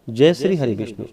जय श्री हरि विष्णु।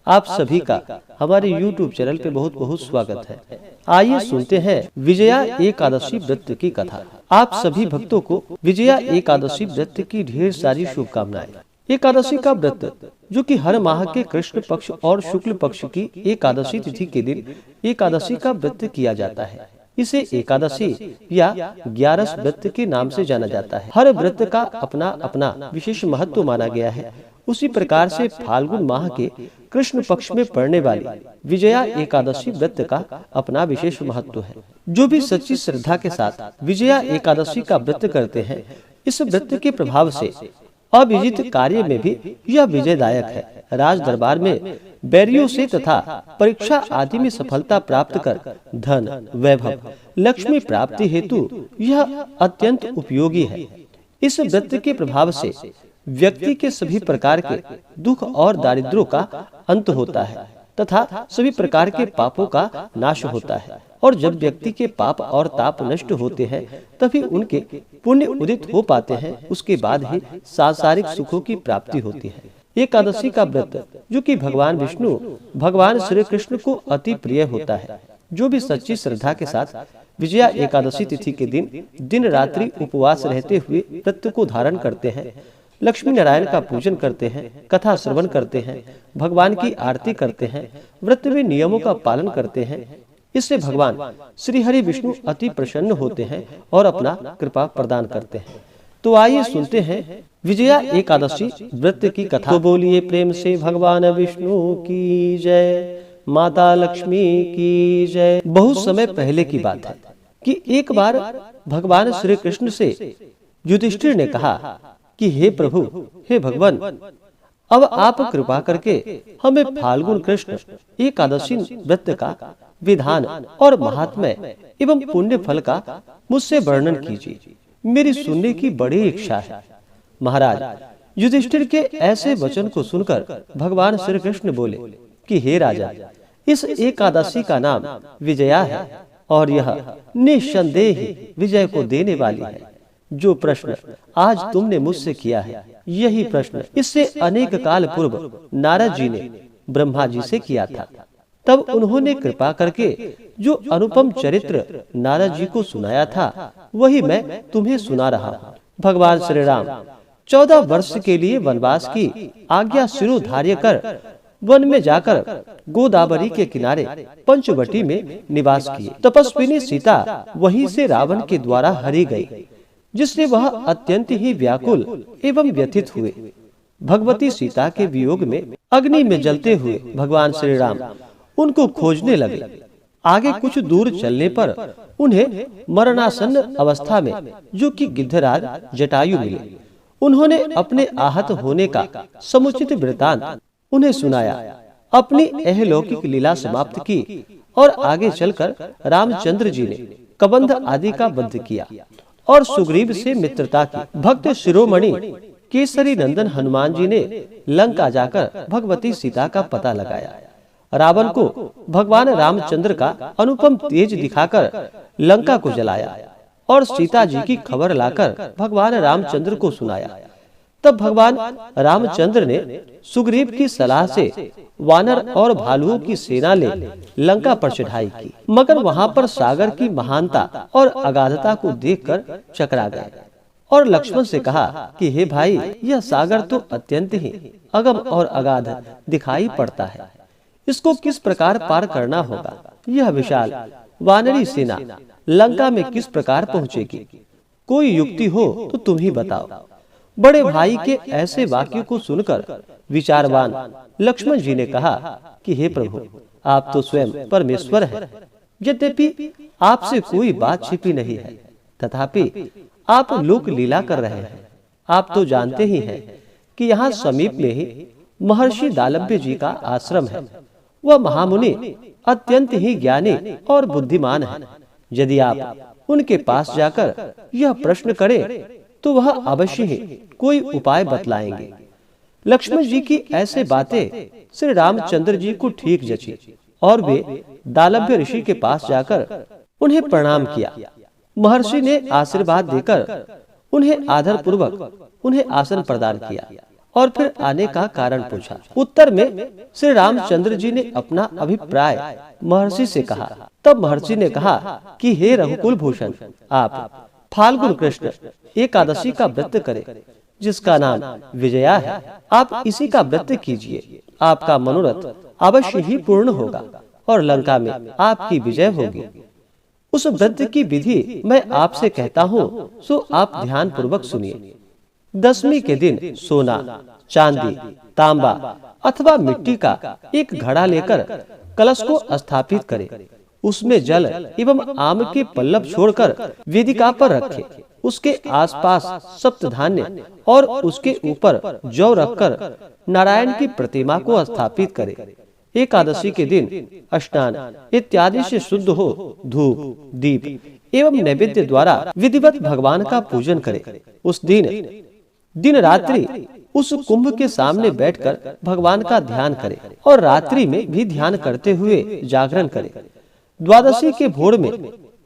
आप सभी का हमारे YouTube चैनल पे बहुत बहुत स्वागत है। आइए सुनते हैं विजया एकादशी व्रत की कथा। आप सभी भक्तों को विजया एकादशी व्रत की ढेर सारी शुभकामनाएं। एकादशी का व्रत जो कि हर माह के कृष्ण पक्ष और शुक्ल पक्ष की एकादशी तिथि के दिन एकादशी का व्रत किया जाता है। इसे एकादशी या 11 व्रत के नाम से जाना जाता है। हर व्रत का अपना अपना विशेष महत्व माना गया है। उसी प्रकार से फाल्गुन माह के कृष्ण पक्ष में पड़ने वाली विजया एकादशी व्रत का अपना विशेष महत्व है। जो भी सच्ची श्रद्धा के साथ विजया एकादशी का व्रत करते हैं, इस व्रत के प्रभाव से अविजित कार्य में भी यह विजयदायक है। राज दरबार में बैरियों से तथा परीक्षा आदि में सफलता प्राप्त कर धन, वैभव, लक्ष्मी प्राप्ति हेतु यह अत्यंत उपयोगी है। इस व्रत के प्रभाव से व्यक्ति के सभी प्रकार के दुख और दारिद्र्यों का अंत होता है तथा सभी प्रकार के पापों का नाश होता है। और जब व्यक्ति के पाप और ताप नष्ट होते हैं, तभी उनके पुण्य उदित हो पाते हैं। उसके बाद ही सांसारिक सुखों की प्राप्ति होती है। एकादशी का व्रत जो कि भगवान विष्णु, भगवान श्री कृष्ण को अति प्रिय होता है। जो भी सच्ची श्रद्धा के साथ विजया एकादशी तिथि के दिन दिन रात्रि उपवास रहते हुए व्रत को धारण करते हैं, लक्ष्मी नारायण का पूजन करते हैं, कथा श्रवण करते हैं, भगवान की आरती करते हैं, व्रत में नियमों का पालन करते हैं, इससे भगवान श्री हरि विष्णु अति प्रसन्न होते हैं और अपना कृपा प्रदान करते हैं। तो आइए सुनते हैं विजया एकादशी व्रत की कथा। तो बोलिए प्रेम से भगवान विष्णु की जय, माता लक्ष्मी की जय। बहुत समय पहले की बात है कि एक बार भगवान श्री कृष्ण से युधिष्ठिर ने कहा कि हे प्रभु, हे भगवान, अब आप कृपा करके हमें फाल्गुन कृष्ण एकादशी व्रत का विधान और महात्म्य एवं पुण्य फल का मुझसे वर्णन कीजिए। मेरी सुनने की बड़ी इच्छा है। महाराज, युधिष्ठिर के ऐसे वचन को सुनकर भगवान श्री कृष्ण बोले कि हे राजा, इस एकादशी का नाम विजया है और यह निस्संदेह विजय को देने वाली है। जो प्रश्न आज तुमने मुझसे किया है, यही प्रश्न इससे अनेक काल पूर्व नारद जी ने ब्रह्मा जी से किया था। तब उन्होंने कृपा करके जो अनुपम चरित्र नारद जी को सुनाया था, वही मैं तुम्हें सुना रहा हूँ। भगवान श्री राम 14 वर्ष के लिए वनवास की आज्ञा शिरोधार्य कर वन में जाकर गोदावरी के किनारे पंचवटी में निवास किए। तपस्विनी सीता वहीं से रावण के द्वारा हरी गई, जिससे वह अत्यंत ही व्याकुल एवं व्यथित हुए। भगवती सीता के वियोग में अग्नि में जलते हुए भगवान श्री राम उनको खोजने लगे। आगे कुछ दूर चलने पर उन्हें मरणासन्न अवस्था में जो कि गिद्धराज जटायु मिले। उन्होंने अपने आहत होने का समुचित वृतांत उन्हें सुनाया, अपनी अहलौकिक लीला समाप्त की और आगे चलकर रामचंद्र जी ने कबंध आदि का वध किया और सुग्रीव से मित्रता की। भक्त शिरोमणि केसरी नंदन हनुमान जी ने लंका जाकर भगवती सीता का पता लगाया। रावण को भगवान रामचंद्र का अनुपम तेज दिखाकर लंका को जलाया और सीता जी की खबर लाकर भगवान रामचंद्र को सुनाया। तब भगवान रामचंद्र ने सुग्रीव की सलाह से वानर और भालुओं की सेना ले लंका पर चढ़ाई की, मगर वहां पर सागर की महानता और अगाधता को देखकर चकरा गए और लक्ष्मण से कहा कि हे भाई, यह सागर तो अत्यंत ही अगम और अगाध दिखाई पड़ता है। इसको किस प्रकार पार करना होगा? यह विशाल वानरी सेना लंका में किस प्रकार पहुंचेगी? कोई युक्ति हो तो तुम ही बताओ। बड़े भाई के ऐसे वाक्य को सुनकर विचारवान लक्ष्मण जी ने कहा कि हे प्रभु, आप तो स्वयं परमेश्वर हैं। यद्यपि आपसे कोई बात छिपी नहीं है, तथापि आप लोक लीला कर रहे हैं। आप तो जानते ही हैं कि यहाँ समीप में ही महर्षि दालभ्य जी का आश्रम है। वह महामुनि अत्यंत ही ज्ञानी और बुद्धिमान है। यदि आप उनके पास जाकर यह प्रश्न करें तो वह अवश्य ही कोई उपाय बतलाएंगे। लक्ष्मण जी की ऐसे बातें श्री रामचंद्र जी को ठीक जची और वे दालभ्य ऋषि के पास जाकर उन्हें प्रणाम किया। महर्षि ने आशीर्वाद देकर उन्हें आदर पूर्वक उन्हें आसन प्रदान किया और फिर आने का कारण पूछा। उत्तर में श्री रामचंद्र जी ने अपना अभिप्राय महर्षि से कहा। तब महर्षि ने कहा कि हे रघुकुल भूषण, आप फाल्गुन कृष्ण एकादशी का व्रत करें, जिसका नाम विजया है। आप इसी का व्रत कीजिए, आपका मनोरथ अवश्य ही पूर्ण होगा और लंका में आपकी विजय होगी। उस व्रत की विधि मैं आपसे कहता हूँ, सो आप ध्यान पूर्वक सुनिए। दशमी के दिन सोना, चांदी, तांबा अथवा मिट्टी का एक घड़ा लेकर कलश को स्थापित करें। उसमें जल एवं आम के पल्लव छोड़कर वेदिका पर रखें। उसके आसपास सप्तधान्य और उसके ऊपर जौ रखकर नारायण की प्रतिमा को स्थापित करें। एकादशी के दिन स्नान इत्यादि से शुद्ध हो धूप, दीप एवं नैवेद्य द्वारा विधिवत भगवान का पूजन करें। उस दिन रात्रि उस कुंभ के सामने बैठकर भगवान का ध्यान करें और रात्रि में भी ध्यान करते हुए जागरण करें। द्वादशी के भोर में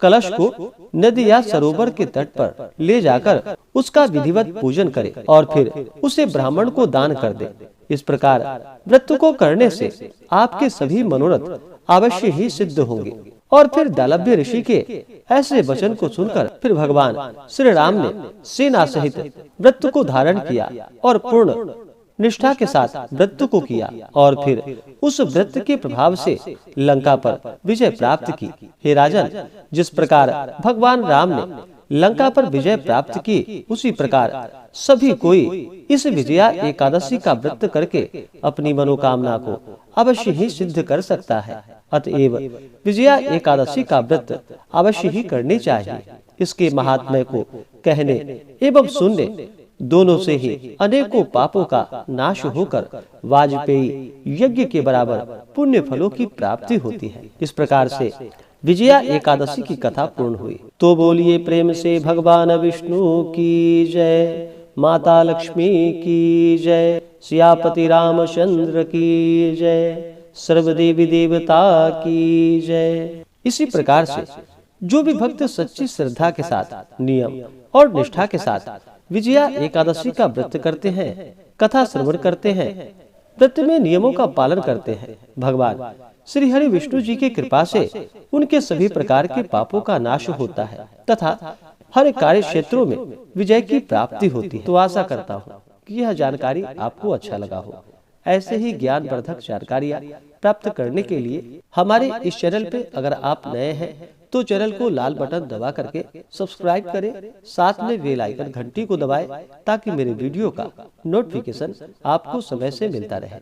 कलश को नदी या सरोवर के तट पर ले जाकर उसका विधिवत पूजन करें और फिर उसे ब्राह्मण को दान कर दें। इस प्रकार व्रत को करने से आपके सभी मनोरथ अवश्य ही सिद्ध होंगे। और फिर दालभ्य ऋषि के ऐसे वचन को सुनकर फिर भगवान श्री राम ने सेना सहित व्रत को धारण किया और पूर्ण निष्ठा के साथ व्रत को किया और फिर उस व्रत के प्रभाव से लंका पर विजय प्राप्त की। हे राजन, जिस प्रकार भगवान राम ने लंका पर विजय प्राप्त की, उसी प्रकार सभी कोई इस विजया एकादशी का व्रत करके अपनी मनोकामना को अवश्य ही सिद्ध कर सकता है। अतएव विजया एकादशी का व्रत अवश्य ही करनी चाहिए। इसके महात्म्य को कहने एवं सुनने दोनों से ही अनेकों पापों का नाश होकर वाजपेयी यज्ञ के बराबर पुण्य फलों की प्राप्ति होती है। इस प्रकार से विजया एकादशी की कथा पूर्ण हुई। तो बोलिए प्रेम से भगवान विष्णु की जय, माता लक्ष्मी की जय, सियापति रामचंद्र की जय, सर्वदेवी देवता की जय। इसी प्रकार से जो भी भक्त सच्ची श्रद्धा के साथ, नियम और निष्ठा के साथ विजया एकादशी का व्रत करते हैं, कथा श्रवण करते हैं, व्रत में नियमों का पालन करते हैं, भगवान श्री हरि विष्णु जी की कृपा से उनके सभी प्रकार के पापों का नाश होता है तथा हर कार्य क्षेत्रों में विजय की प्राप्ति होती है। तो आशा करता हूँ कि यह जानकारी आपको अच्छा लगा हो। ऐसे ही ज्ञानवर्धक जानकारियाँ प्राप्त करने के लिए हमारे इस चैनल पे अगर आप नए हैं तो चैनल को लाल बटन दबा करके सब्सक्राइब करें, साथ में बेल आइकन घंटी को दबाएं ताकि मेरे वीडियो का नोटिफिकेशन आपको समय से मिलता रहे।